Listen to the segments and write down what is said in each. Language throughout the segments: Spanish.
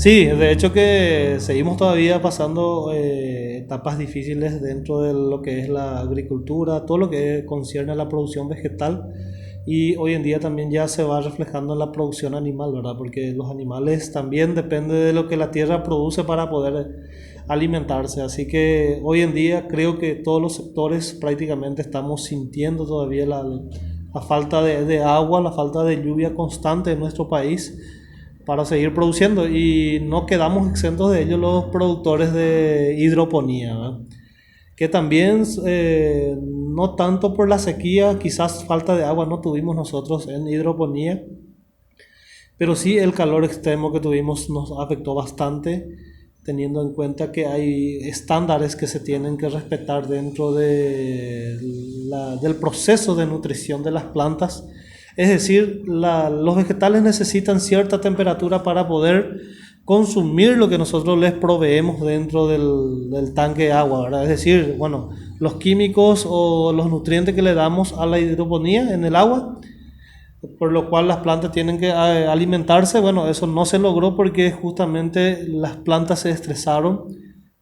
Sí, de hecho que seguimos todavía pasando etapas difíciles dentro de lo que es la agricultura, todo lo que concierne a la producción vegetal y hoy en día también ya se va reflejando en la producción animal, ¿verdad? Porque los animales también dependen de lo que la tierra produce para poder alimentarse, así que hoy en día creo que todos los sectores prácticamente estamos sintiendo todavía la falta de agua, la falta de lluvia constante en nuestro país para seguir produciendo y no quedamos exentos de ello los productores de hidroponía, ¿verdad? Que también no tanto por la sequía, quizás falta de agua no tuvimos nosotros en hidroponía, pero sí el calor extremo que tuvimos nos afectó bastante, teniendo en cuenta que hay estándares que se tienen que respetar dentro del proceso de nutrición de las plantas. Es decir, los vegetales necesitan cierta temperatura para poder consumir lo que nosotros les proveemos dentro del tanque de agua, ¿verdad? Es decir, bueno, los químicos o los nutrientes que le damos a la hidroponía en el agua, por lo cual las plantas tienen que alimentarse. Bueno, eso no se logró porque justamente las plantas se estresaron.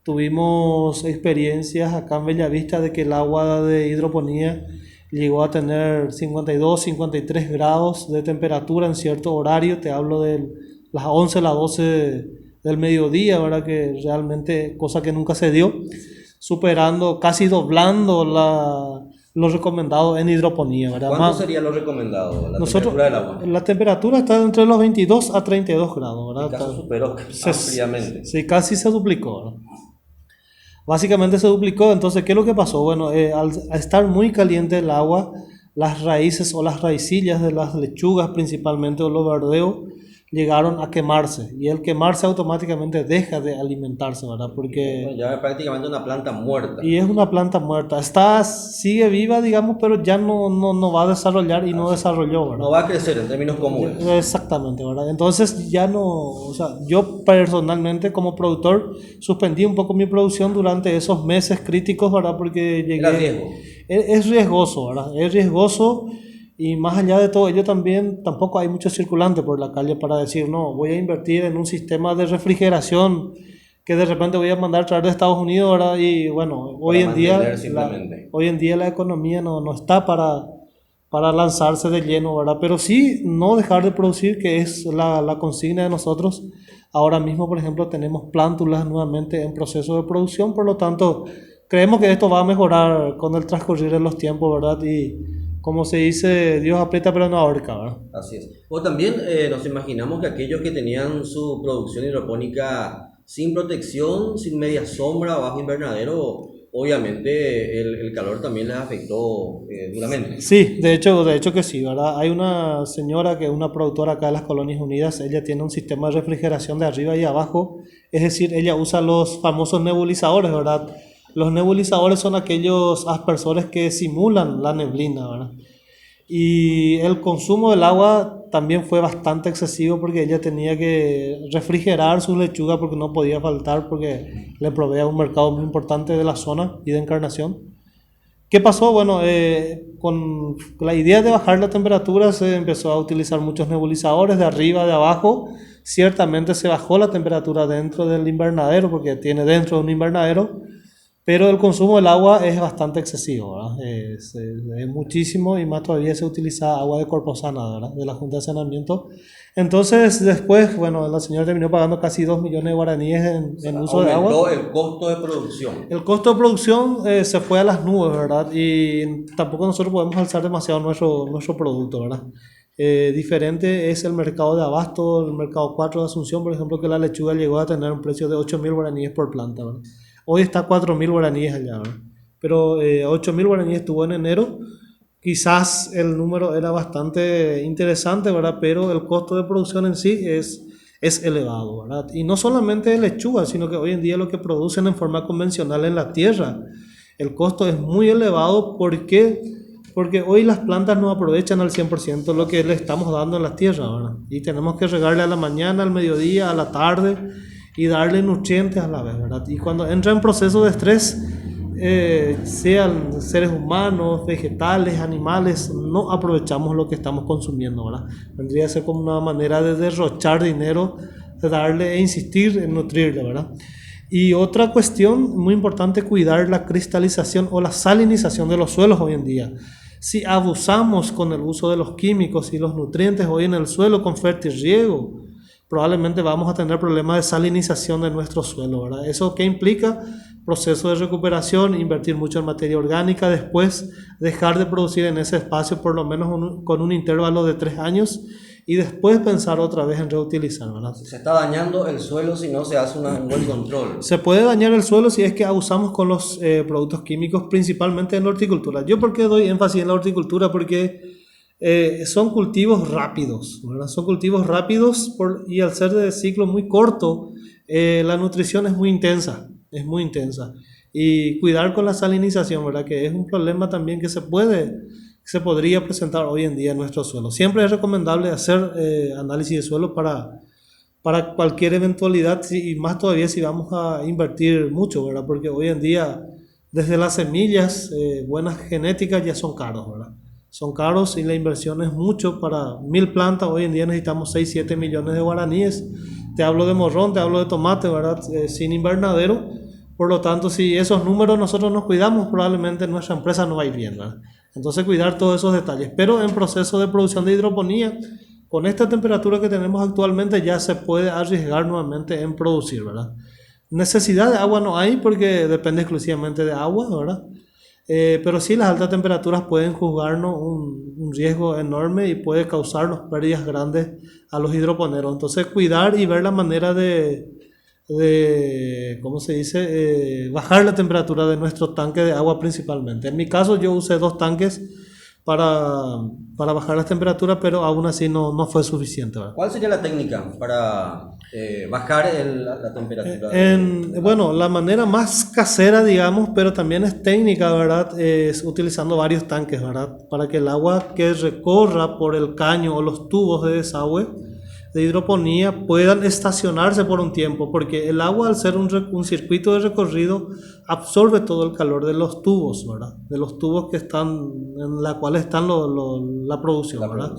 Tuvimos experiencias acá en Bellavista de que el agua de hidroponía llegó a tener 52, 53 grados de temperatura en cierto horario. Te hablo de las 11, las 12 del mediodía, ¿verdad? Que realmente cosa que nunca se dio, superando, casi doblando lo recomendado en hidroponía, ¿verdad? ¿Cuánto sería lo recomendado, la Nosotros, temperatura del agua? la temperatura está entre los 22 a 32 grados, En ¿verdad? caso superó ampliamente. Sí, casi se duplicó, ¿verdad? Básicamente se duplicó. Entonces, ¿qué es lo que pasó? Bueno, al estar muy caliente el agua, las raíces o las raicillas de las lechugas principalmente o los verdeos llegaron a quemarse y el quemarse automáticamente deja de alimentarse, ¿verdad? Porque Ya es prácticamente una planta muerta. y es una planta muerta, sigue viva, digamos, pero ya no va a desarrollar y no desarrolló, ¿verdad? No va a crecer en términos comunes. Exactamente, ¿verdad? Entonces ya no, o sea, yo personalmente como productor suspendí un poco mi producción durante esos meses críticos, ¿verdad? Porque Era riesgo. es riesgoso, ¿verdad? Es riesgoso y más allá de todo ello también tampoco hay mucho circulante por la calle para decir, no, voy a invertir en un sistema de refrigeración que de repente voy a mandar traer de Estados Unidos, ¿verdad? Y bueno, hoy en día la economía no está para lanzarse de lleno, ¿verdad? Pero sí no dejar de producir, que es la consigna de nosotros. Ahora mismo, por ejemplo, tenemos plántulas nuevamente en proceso de producción, por lo tanto, creemos que esto va a mejorar con el transcurrir de los tiempos, ¿verdad? Y como se dice, Dios aprieta pero no ahorca, ¿verdad? Así es. O también nos imaginamos que aquellos que tenían su producción hidropónica sin protección, sin media sombra, bajo invernadero, obviamente el calor también les afectó duramente. Sí, de hecho que sí, ¿verdad? Hay una señora que es una productora acá de las Colonias Unidas, ella tiene un sistema de refrigeración de arriba y abajo, es decir, ella usa los famosos nebulizadores, ¿verdad? Los nebulizadores son aquellos aspersores que simulan la neblina, ¿verdad? Y el consumo del agua también fue bastante excesivo porque ella tenía que refrigerar sus lechugas porque no podía faltar porque le provee a un mercado muy importante de la zona y de Encarnación. ¿Qué pasó? Bueno, con la idea de bajar la temperatura se empezó a utilizar muchos nebulizadores de arriba, de abajo. Ciertamente se bajó la temperatura dentro del invernadero porque tiene dentro un invernadero, pero el consumo del agua es bastante excesivo, ¿verdad? Es muchísimo y más todavía se utiliza agua de Corposana, ¿verdad? De la Junta de Saneamiento. Entonces, después, bueno, la señora terminó pagando casi 2 millones de guaraníes en uso de agua. Aumentó el costo de producción. El costo de producción se fue a las nubes, ¿verdad? Y tampoco nosotros podemos alzar demasiado nuestro producto, ¿verdad? Diferente es el mercado de abasto, el mercado 4 de Asunción, por ejemplo, que la lechuga llegó a tener un precio de 8.000 guaraníes por planta, ¿verdad? Hoy está 4.000 guaraníes allá, ¿verdad? Pero 8.000 guaraníes estuvo en enero. Quizás el número era bastante interesante, ¿verdad? Pero el costo de producción en sí es elevado, ¿verdad? Y no solamente de lechuga, sino que hoy en día lo que producen en forma convencional en la tierra, el costo es muy elevado porque hoy las plantas no aprovechan al 100% lo que le estamos dando en la tierra, ¿verdad? Y tenemos que regarle a la mañana, al mediodía, a la tarde y darle nutrientes a la vez, ¿verdad? Y cuando entra en proceso de estrés, sean seres humanos, vegetales, animales, no aprovechamos lo que estamos consumiendo, ¿verdad? Vendría a ser como una manera de derrochar dinero de darle e insistir en nutrirle, ¿verdad? Y otra cuestión muy importante, cuidar la cristalización o la salinización de los suelos hoy en día. Si abusamos con el uso de los químicos y los nutrientes hoy en el suelo con fertirriego, probablemente vamos a tener problemas de salinización de nuestro suelo, ¿verdad? ¿Eso qué implica? Proceso de recuperación, invertir mucho en materia orgánica, después dejar de producir en ese espacio por lo menos con un intervalo de 3 años y después pensar otra vez en reutilizar, ¿verdad? Se está dañando el suelo si no se hace un buen control. Se puede dañar el suelo si es que abusamos con los productos químicos, principalmente en la horticultura. ¿Yo por qué doy énfasis en la horticultura? Porque son cultivos rápidos, ¿verdad? Son cultivos rápidos y al ser de ciclo muy corto, la nutrición es muy intensa, Y cuidar con la salinización, ¿verdad? Que es un problema también que se podría presentar hoy en día en nuestro suelo. Siempre es recomendable hacer análisis de suelo para cualquier eventualidad y más todavía si vamos a invertir mucho, ¿verdad? Porque hoy en día desde las semillas buenas genéticas ya son caros, ¿verdad? Son caros y la inversión es mucho. Para 1000 plantas hoy en día necesitamos 6-7 millones de guaraníes. Te hablo de morrón, te hablo de tomate, ¿verdad? Sin invernadero. Por lo tanto, si esos números nosotros nos cuidamos, probablemente nuestra empresa no va a ir bien, ¿verdad? Entonces cuidar todos esos detalles. Pero en proceso de producción de hidroponía, con esta temperatura que tenemos actualmente ya se puede arriesgar nuevamente en producir, ¿verdad? Necesidad de agua no hay porque depende exclusivamente de agua, ¿verdad? Pero sí las altas temperaturas pueden jugarnos un riesgo enorme y puede causarnos pérdidas grandes a los hidroponeros. Entonces cuidar y ver la manera de ¿cómo se dice? Bajar la temperatura de nuestro tanque de agua principalmente. En mi caso yo usé 2 tanques para bajar las temperaturas, pero aún así no fue suficiente, ¿verdad? ¿Cuál sería la técnica para bajar la temperatura? Bueno, la manera más casera, digamos, pero también es técnica, ¿verdad? Es utilizando varios tanques, ¿verdad? Para que el agua que recorra por el caño o los tubos de desagüe de hidroponía puedan estacionarse por un tiempo, porque el agua, al ser un circuito de recorrido, absorbe todo el calor de los tubos, ¿verdad? De los tubos que están, en la cual están la producción, ¿verdad?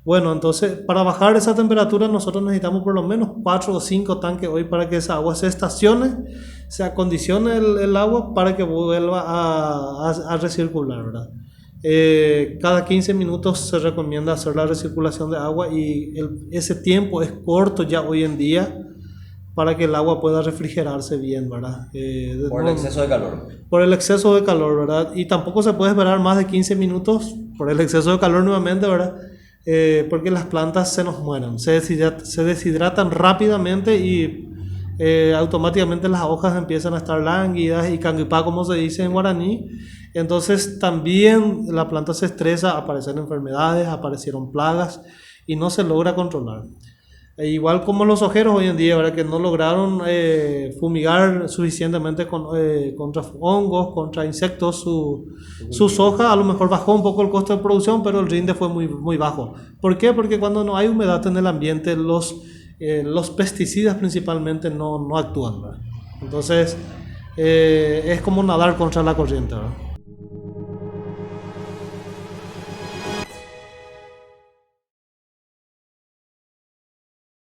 Bueno, entonces para bajar esa temperatura nosotros necesitamos por lo menos 4 o 5 tanques hoy para que esa agua se estacione, se acondicione el agua para que vuelva a recircular, ¿verdad? Cada 15 minutos se recomienda hacer la recirculación de agua y ese tiempo es corto ya hoy en día para que el agua pueda refrigerarse bien, ¿verdad? Por el exceso de calor. Por el exceso de calor, ¿verdad? Y tampoco se puede esperar más de 15 minutos por el exceso de calor nuevamente, ¿verdad? Porque las plantas se nos mueren, se deshidratan rápidamente y automáticamente las hojas empiezan a estar lánguidas y canguipá, como se dice en guaraní. Entonces también la planta se estresa, aparecen enfermedades, aparecieron plagas y no se logra controlar. Igual como los ojeros hoy en día, ¿verdad? Que no lograron fumigar suficientemente contra hongos, contra insectos, su soja a lo mejor bajó un poco el costo de producción, pero el rinde fue muy, muy bajo. ¿Por qué? Porque cuando no hay humedad en el ambiente, los pesticidas principalmente no actúan, ¿verdad? Entonces es como nadar contra la corriente, ¿verdad?